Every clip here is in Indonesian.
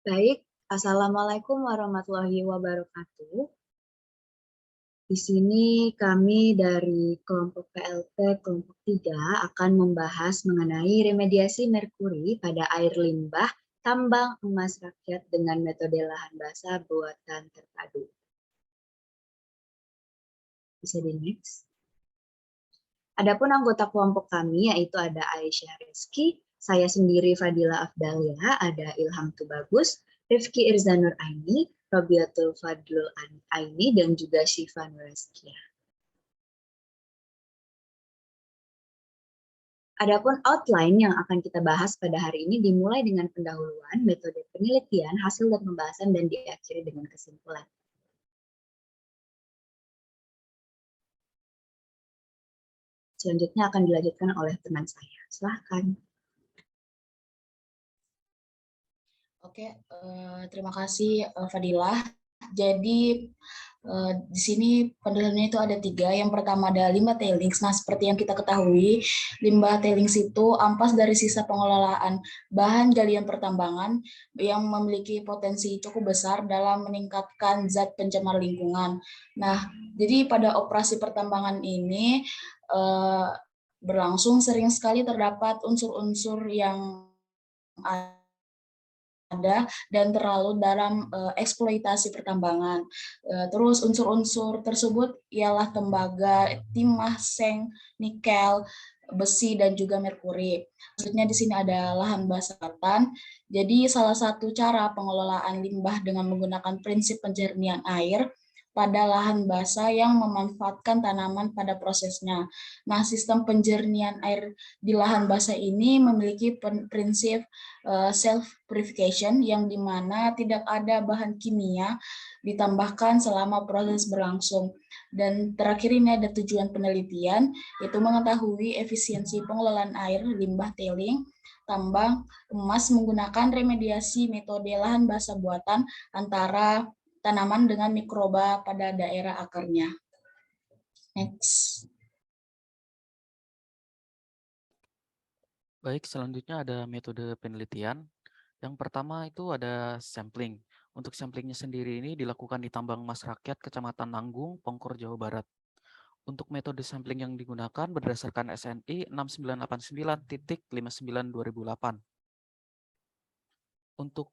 Baik, Assalamualaikum warahmatullahi wabarakatuh. Di sini kami dari kelompok PLT kelompok 3 akan membahas mengenai remediasi merkuri pada air limbah tambang emas rakyat dengan metode lahan basah buatan terpadu. Bisa di next. Adapun anggota kelompok kami yaitu ada Aisyah Rizky, saya sendiri Fadila Afdalia, ada Ilham Tubagus, Rifki Irzanur Aini, Robiatul Fadlul Aini, dan juga Syifa Nureskia. Adapun outline yang akan kita bahas pada hari ini dimulai dengan pendahuluan, metode penelitian, hasil dan pembahasan, dan diakhiri dengan kesimpulan. Selanjutnya akan dilanjutkan oleh teman saya. Silahkan. Oke, terima kasih Fadilah. Jadi di sini penelitiannya itu ada 3. Yang pertama ada limbah tailings. Nah, seperti yang kita ketahui, limbah tailings itu ampas dari sisa pengelolaan bahan galian pertambangan yang memiliki potensi cukup besar dalam meningkatkan zat pencemar lingkungan. Nah, jadi pada operasi pertambangan ini berlangsung sering sekali terdapat unsur-unsur yang ada dan terlalu dalam eksploitasi pertambangan. Terus unsur-unsur tersebut ialah tembaga, timah, seng, nikel, besi, dan juga merkuri. Maksudnya di sini ada lahan basah. Jadi salah satu cara pengelolaan limbah dengan menggunakan prinsip penjernihan air pada lahan basah yang memanfaatkan tanaman pada prosesnya. Nah, sistem penjernihan air di lahan basah ini memiliki prinsip self-purification yang dimana tidak ada bahan kimia ditambahkan selama proses berlangsung. Dan terakhir ini ada tujuan penelitian, yaitu mengetahui efisiensi pengelolaan air limbah tailing tambang emas menggunakan remediasi metode lahan basah buatan antara tanaman dengan mikroba pada daerah akarnya. Next. Baik, selanjutnya ada metode penelitian. Yang pertama itu ada sampling. Untuk samplingnya sendiri ini dilakukan di tambang emas rakyat Kecamatan Nanggung, Pongkor, Jawa Barat. Untuk metode sampling yang digunakan berdasarkan SNI 6989.59/2008. Untuk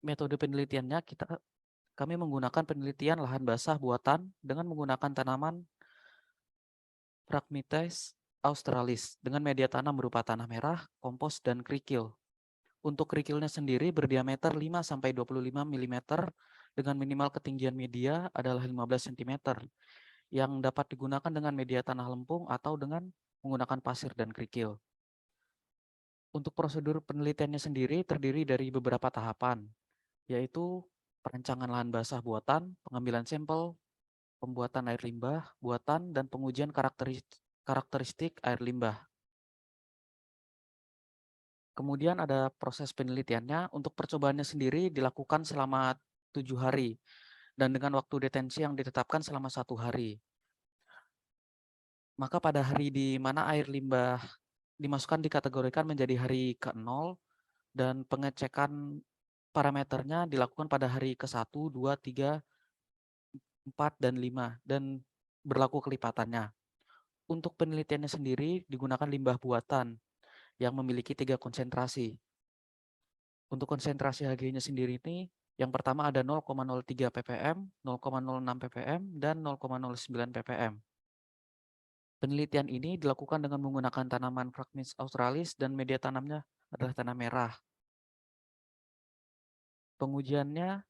metode penelitiannya kami menggunakan penelitian lahan basah buatan dengan menggunakan tanaman Phragmites australis dengan media tanam berupa tanah merah, kompos, dan kerikil. Untuk kerikilnya sendiri berdiameter 5-25 mm dengan minimal ketinggian media adalah 15 cm yang dapat digunakan dengan media tanah lempung atau dengan menggunakan pasir dan kerikil. Untuk prosedur penelitiannya sendiri terdiri dari beberapa tahapan, yaitu perancangan lahan basah buatan, pengambilan sampel, pembuatan air limbah buatan, dan pengujian karakteristik air limbah. Kemudian ada proses penelitiannya. Untuk percobaannya sendiri dilakukan selama 7 hari dan dengan waktu detensi yang ditetapkan selama 1 hari. Maka pada hari di mana air limbah dimasukkan dikategorikan menjadi hari ke-0 dan pengecekan parameternya dilakukan pada hari ke-1, 2, 3, 4, dan 5 dan berlaku kelipatannya. Untuk penelitiannya sendiri digunakan limbah buatan yang memiliki 3 konsentrasi. Untuk konsentrasi Hg-nya sendiri ini yang pertama ada 0,03 ppm, 0,06 ppm, dan 0,09 ppm. Penelitian ini dilakukan dengan menggunakan tanaman Phragmites australis dan media tanamnya adalah tanah merah. Pengujiannya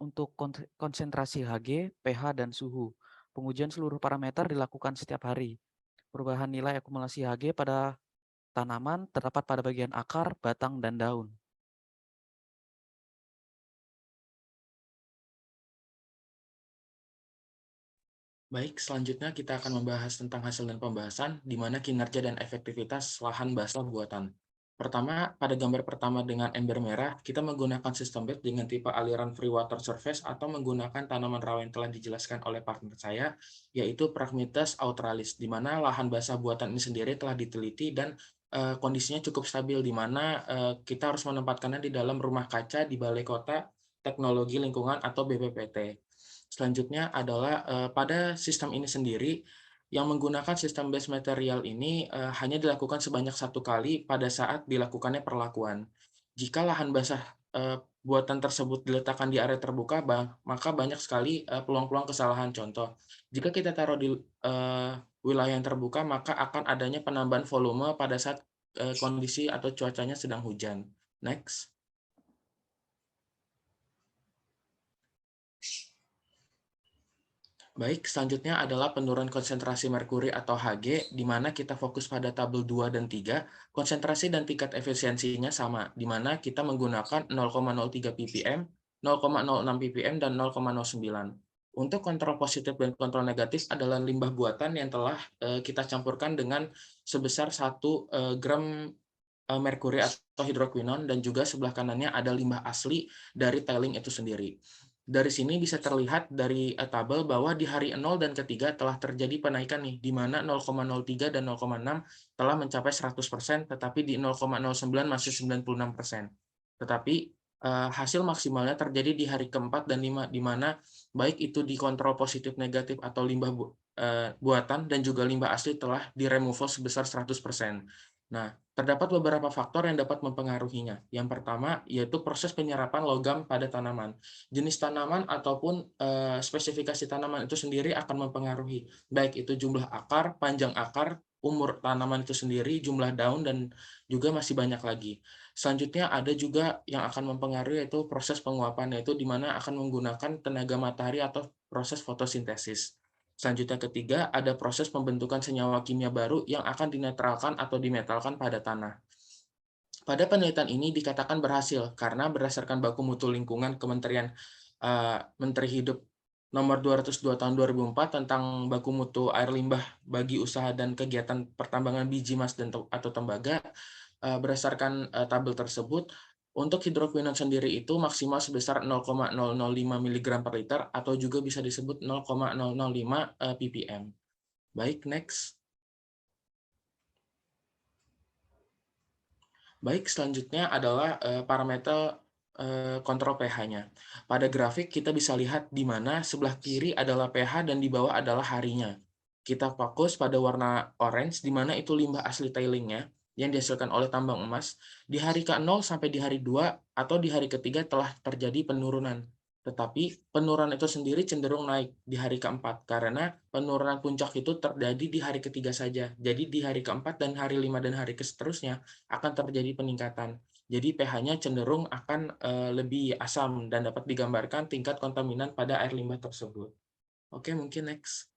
untuk konsentrasi Hg, pH, dan suhu. Pengujian seluruh parameter dilakukan setiap hari. Perubahan nilai akumulasi Hg pada tanaman terdapat pada bagian akar, batang, dan daun. Baik, selanjutnya kita akan membahas tentang hasil dan pembahasan, di mana kinerja dan efektivitas lahan basah buatan. Pertama, pada gambar pertama dengan ember merah, kita menggunakan sistem bed dengan tipe aliran free water surface atau menggunakan tanaman rawa yang telah dijelaskan oleh partner saya, yaitu Phragmites australis, di mana lahan basah buatan ini sendiri telah diteliti dan kondisinya cukup stabil, di mana kita harus menempatkannya di dalam rumah kaca di Balai Kota Teknologi Lingkungan atau BPPT. Selanjutnya adalah pada sistem ini sendiri, yang menggunakan sistem base material ini hanya dilakukan sebanyak 1 kali pada saat dilakukannya perlakuan. Jika lahan basah buatan tersebut diletakkan di area terbuka, maka banyak sekali peluang-peluang kesalahan. Contoh, jika kita taruh di wilayah yang terbuka, maka akan adanya penambahan volume pada saat kondisi atau cuacanya sedang hujan. Next. Baik, selanjutnya adalah penurunan konsentrasi merkuri atau Hg, di mana kita fokus pada tabel 2 dan 3, konsentrasi dan tingkat efisiensinya sama, di mana kita menggunakan 0,03 ppm, 0,06 ppm, dan 0,09. Untuk kontrol positif dan kontrol negatif adalah limbah buatan yang telah kita campurkan dengan sebesar 1 gram merkuri atau hidroquinon, dan juga sebelah kanannya ada limbah asli dari tailing itu sendiri. Dari sini bisa terlihat dari tabel bahwa di hari 0 dan ketiga telah terjadi penaikan nih, di mana 0,03 dan 0,6 telah mencapai 100%, tetapi di 0,09 masih 96%. Tetapi hasil maksimalnya terjadi di hari keempat dan 5, di mana baik itu dikontrol positif negatif atau limbah buatan dan juga limbah asli telah diremoval sebesar 100%. Nah, terdapat beberapa faktor yang dapat mempengaruhinya. Yang pertama yaitu proses penyerapan logam pada tanaman. Jenis tanaman ataupun spesifikasi tanaman itu sendiri akan mempengaruhi, baik itu jumlah akar, panjang akar, umur tanaman itu sendiri, jumlah daun, dan juga masih banyak lagi. Selanjutnya ada juga yang akan mempengaruhi yaitu proses penguapan, yaitu di mana akan menggunakan tenaga matahari atau proses fotosintesis. Selanjutnya ketiga, ada proses pembentukan senyawa kimia baru yang akan dinetralkan atau dimetalkan pada tanah. Pada penelitian ini dikatakan berhasil karena berdasarkan baku mutu lingkungan Kementerian Menteri Hidup nomor 202 tahun 2004 tentang baku mutu air limbah bagi usaha dan kegiatan pertambangan biji emas atau tembaga, berdasarkan tabel tersebut, untuk hidroquinon sendiri itu maksimal sebesar 0,005 mg per liter atau juga bisa disebut 0,005 ppm. Baik, next. Baik, selanjutnya adalah parameter kontrol pH-nya. Pada grafik kita bisa lihat di mana sebelah kiri adalah pH dan di bawah adalah harinya. Kita fokus pada warna orange, di mana itu limbah asli tailingnya yang dihasilkan oleh tambang emas. Di hari ke-0 sampai di hari 2 atau di hari ketiga telah terjadi penurunan. Tetapi penurunan itu sendiri cenderung naik di hari ke-4 karena penurunan puncak itu terjadi di hari ketiga saja. Jadi di hari ke-4 dan hari 5 dan hari seterusnya akan terjadi peningkatan. Jadi pH-nya cenderung akan lebih asam dan dapat digambarkan tingkat kontaminan pada air limbah tersebut. Oke, mungkin next.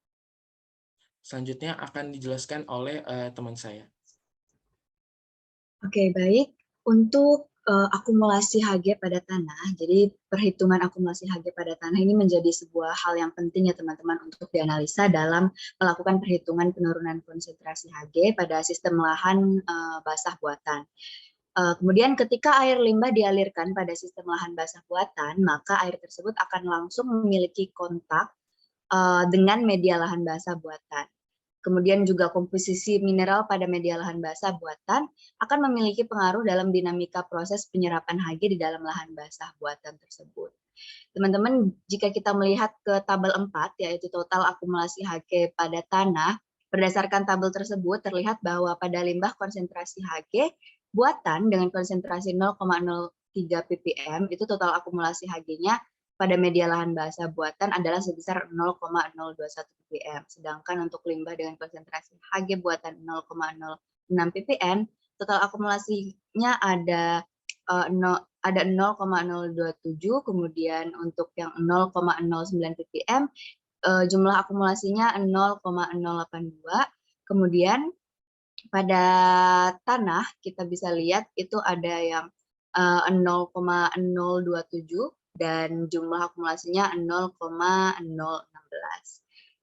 Selanjutnya akan dijelaskan oleh teman saya. Oke, baik. Untuk akumulasi Hg pada tanah, jadi perhitungan akumulasi Hg pada tanah ini menjadi sebuah hal yang penting ya teman-teman untuk dianalisa dalam melakukan perhitungan penurunan konsentrasi Hg pada sistem lahan basah buatan. Kemudian ketika air limbah dialirkan pada sistem lahan basah buatan, maka air tersebut akan langsung memiliki kontak dengan media lahan basah buatan. Kemudian juga komposisi mineral pada media lahan basah buatan akan memiliki pengaruh dalam dinamika proses penyerapan Hg di dalam lahan basah buatan tersebut. Teman-teman, jika kita melihat ke tabel 4, yaitu total akumulasi Hg pada tanah, berdasarkan tabel tersebut terlihat bahwa pada limbah konsentrasi Hg buatan dengan konsentrasi 0,03 ppm, itu total akumulasi Hg-nya pada media lahan basah buatan adalah sebesar 0,021 ppm. Sedangkan untuk limbah dengan konsentrasi Hg buatan 0,06 ppm, total akumulasinya ada 0,027, kemudian untuk yang 0,09 ppm, jumlah akumulasinya 0,082, kemudian pada tanah kita bisa lihat itu ada yang 0,027, dan jumlah akumulasinya 0,016.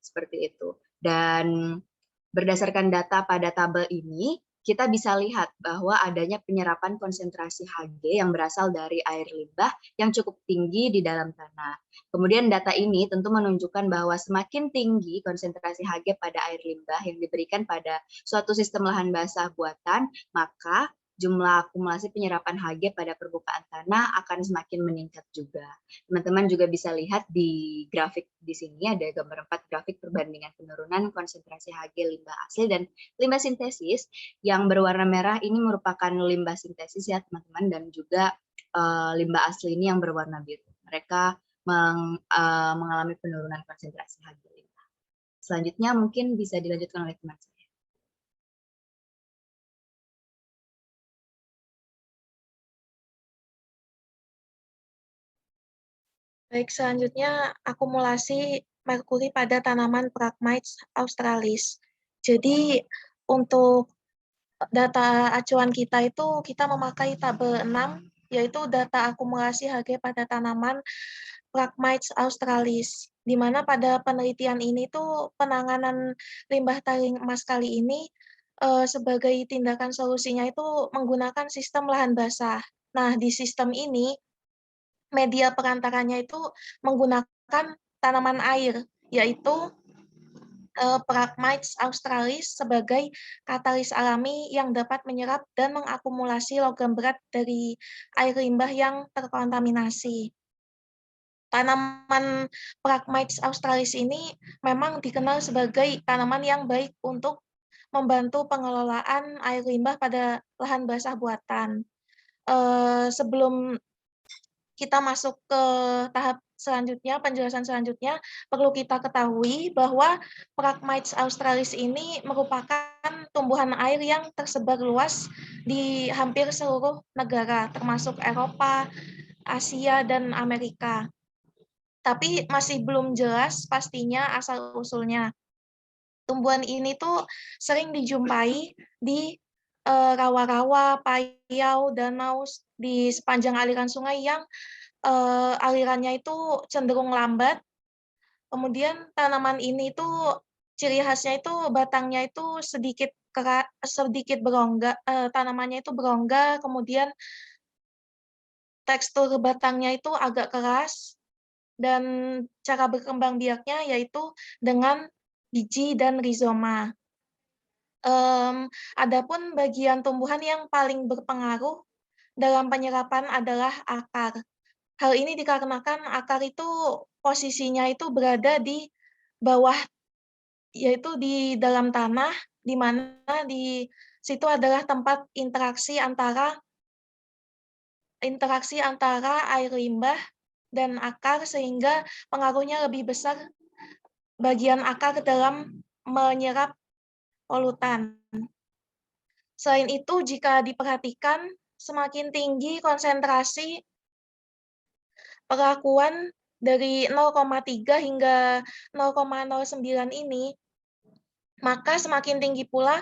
Seperti itu. Dan berdasarkan data pada tabel ini, kita bisa lihat bahwa adanya penyerapan konsentrasi Hg yang berasal dari air limbah yang cukup tinggi di dalam tanah. Kemudian data ini tentu menunjukkan bahwa semakin tinggi konsentrasi Hg pada air limbah yang diberikan pada suatu sistem lahan basah buatan, maka jumlah akumulasi penyerapan Hg pada permukaan tanah akan semakin meningkat juga. Teman-teman juga bisa lihat di grafik di sini ada gambar 4 grafik perbandingan penurunan konsentrasi Hg limbah asli dan limbah sintesis. Yang berwarna merah ini merupakan limbah sintesis ya teman-teman, dan juga limbah asli ini yang berwarna biru. Mereka mengalami penurunan konsentrasi Hg limbah. Selanjutnya mungkin bisa dilanjutkan oleh teman saya. Baik, selanjutnya akumulasi merkuri pada tanaman Phragmites australis. Jadi untuk data acuan kita itu kita memakai tabel 6, yaitu data akumulasi Hg pada tanaman Phragmites australis, di mana pada penelitian ini tuh penanganan limbah taring emas kali ini sebagai tindakan solusinya itu menggunakan sistem lahan basah. Nah, di sistem ini media perantaranya itu menggunakan tanaman air, yaitu Phragmites australis sebagai katalis alami yang dapat menyerap dan mengakumulasi logam berat dari air limbah yang terkontaminasi. Tanaman Phragmites australis ini memang dikenal sebagai tanaman yang baik untuk membantu pengelolaan air limbah pada lahan basah buatan. Sebelum kita masuk ke tahap selanjutnya, penjelasan selanjutnya, perlu kita ketahui bahwa Phragmites australis ini merupakan tumbuhan air yang tersebar luas di hampir seluruh negara, termasuk Eropa, Asia, dan Amerika. Tapi masih belum jelas pastinya asal-usulnya. Tumbuhan ini tuh sering dijumpai di rawa-rawa, payau, danau di sepanjang aliran sungai yang alirannya itu cenderung lambat. Kemudian tanaman ini tuh ciri khasnya itu batangnya itu sedikit berongga, tanamannya itu berongga, kemudian tekstur batangnya itu agak keras, dan cara berkembang biaknya yaitu dengan biji dan rizoma. Adapun bagian tumbuhan yang paling berpengaruh dalam penyerapan adalah akar. Hal ini dikarenakan akar itu posisinya itu berada di bawah, yaitu di dalam tanah, di mana di situ adalah tempat interaksi antara air limbah dan akar, sehingga pengaruhnya lebih besar bagian akar dalam menyerap polutan. Selain itu, jika diperhatikan, semakin tinggi konsentrasi perlakuan dari 0,3 hingga 0,09 ini, maka semakin tinggi pula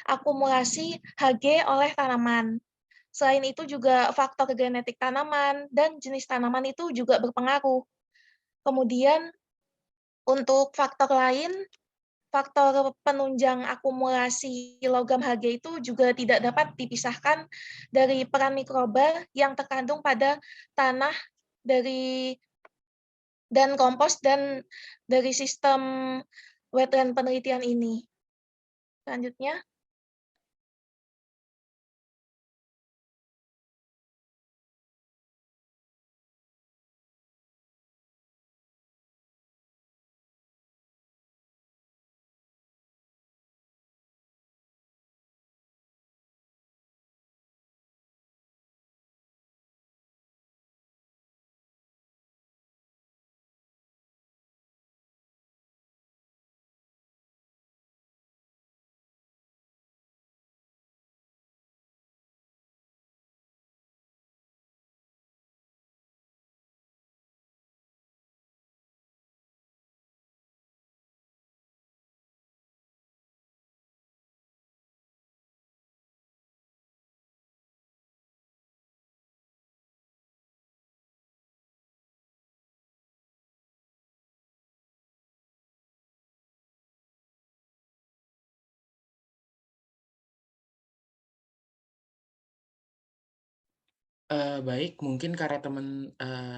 akumulasi Hg oleh tanaman. Selain itu juga faktor genetik tanaman dan jenis tanaman itu juga berpengaruh. Kemudian untuk faktor lain, faktor penunjang akumulasi logam Hg itu juga tidak dapat dipisahkan dari peran mikroba yang terkandung pada tanah dan kompos dan dari sistem wetland penelitian ini. Selanjutnya. Baik, mungkin karena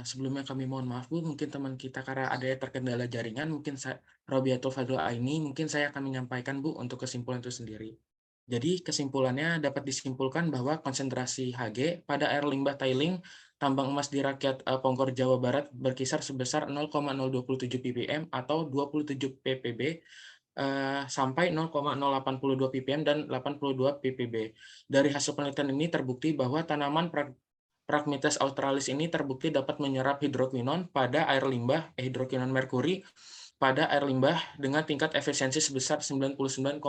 sebelumnya kami mohon maaf Bu, mungkin teman kita karena ada terkendala jaringan, mungkin Robiatul Fadul Aini, mungkin saya akan menyampaikan Bu untuk kesimpulan itu sendiri. Jadi kesimpulannya dapat disimpulkan bahwa konsentrasi Hg pada air limbah tailing tambang emas di rakyat Ponggor Jawa Barat berkisar sebesar 0,027 ppm atau 27 ppb sampai 0,082 ppm dan 82 ppb. Dari hasil penelitian ini terbukti bahwa tanaman Phragmites australis ini terbukti dapat menyerap hidrokinon pada air limbah, hidrokinon merkuri pada air limbah dengan tingkat efisiensi sebesar 99,8%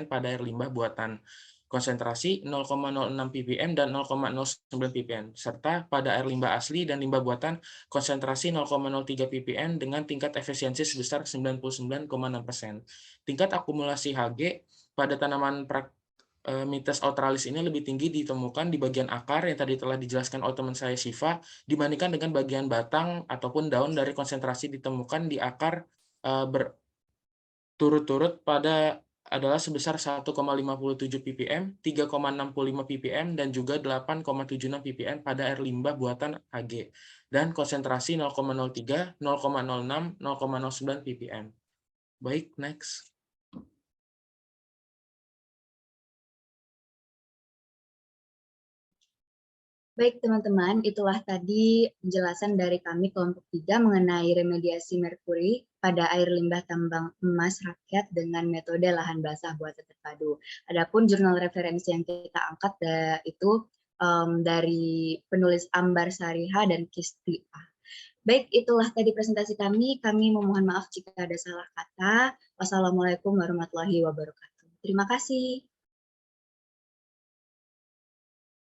pada air limbah buatan, konsentrasi 0,06 ppm dan 0,09 ppm, serta pada air limbah asli dan limbah buatan konsentrasi 0,03 ppm dengan tingkat efisiensi sebesar 99,6%. Tingkat akumulasi Hg pada tanaman Mites australis ini lebih tinggi ditemukan di bagian akar yang tadi telah dijelaskan oleh teman saya Siva dibandingkan dengan bagian batang ataupun daun dari konsentrasi ditemukan di akar berturut-turut pada adalah sebesar 1,57 ppm, 3,65 ppm, dan juga 8,76 ppm pada air limbah buatan Hg, dan konsentrasi 0,03, 0,06, 0,09 ppm. Baik, next. Baik teman-teman, itulah tadi penjelasan dari kami kelompok 3 mengenai remediasi merkuri pada air limbah tambang emas rakyat dengan metode lahan basah buatan terpadu. Adapun jurnal referensi yang kita angkat itu dari penulis Ambar Sariha dan Kisti A. Baik, itulah tadi presentasi kami. Kami memohon maaf jika ada salah kata. Wassalamualaikum warahmatullahi wabarakatuh. Terima kasih.